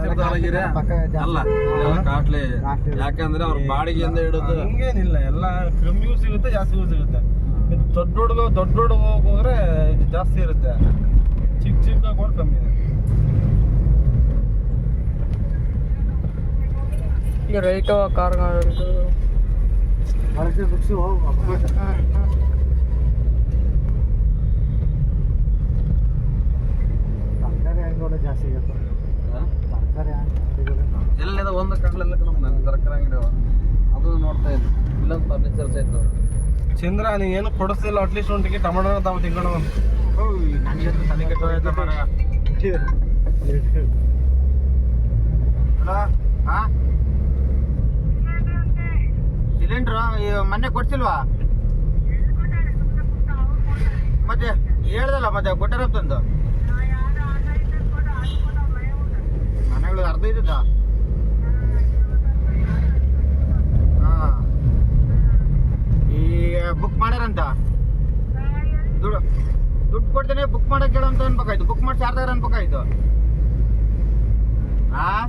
ತೀರ್ಥಹಳ್ಳಿಗಿರಿ ಅಲ್ಲ ಇದೆಲ್ಲ ಕಾಟ್ಲಿ ಯಾಕಂದ್ರೆ ಅವ್ರ ಬಾಡಿಗೆಯಿಂದ ಹಿಡಿದು ಹಂಗೇನಿಲ್ಲ ಎಲ್ಲ ಕಮ್ಮಿಗೂ ಸಿಗುತ್ತೆ ಜಾಸ್ತಿಗೂ ಸಿಗುತ್ತೆ. ಇದು ದೊಡ್ಡ ಹುಡುಗ ಹೋದ್ರೆ ಇದು ಜಾಸ್ತಿ ಇರುತ್ತೆ, ಚಿಕ್ಕ ಹೋದ್ರೆ ಕಮ್ಮಿ ಇದೆ. ಈಗ ರೈಟು ಕಾರ್ಗಳು ಜಾಸ್ತಿ ಇರುತ್ತೆ ಎಲ್ಲದ ಒಂದು ಕಡ್ಲೆಲ್ಲ ಕಣ ನನ್ನ ತರಕಾರಿ ಅಂಗಡಿ ಅದು ನೋಡ್ತಾ ಇದ್ದೆ. ಇಲ್ಲೊಂದು ಫರ್ನಿಚರ್ಸ್ ಆಯ್ತು. ಚಂದ್ರ ನೀ ಏನು ಕೊಡಿಸ್ತಿಲ್ಲ, ಅಟ್ಲೀಸ್ಟ್ ಒಂದಿಗೆ ಟೊಮೆಟೊ ತಾವು ತಿಂಗಳು ಸಿಲಿಂಡ್ರು ಮೊನ್ನೆ ಕೊಡ್ಸಿಲ್ವಾ? ಮತ್ತೆ ಹೇಳ್ದಲ್ಲ ಮತ್ತೆ ಕೊಟ್ಟಾರಂತಂದು ಮನೆಗಳು ಅರ್ಧ ಇದ್ದದ. ಹಾಂ ಈಗ ಬುಕ್ ಮಾಡ್ಯಾರಂತ, ದುಡ್ಡು ಕೊಡ್ತೇನೆ ಬುಕ್ ಮಾಡಕ್ಕೆ ಹೇಳಂತ ಅನ್ಬೇಕಾಯ್ತು. ಬುಕ್ ಮಾಡಿ 4,000 ಅನ್ಬೇಕಾಯ್ತು. ಹಾಂ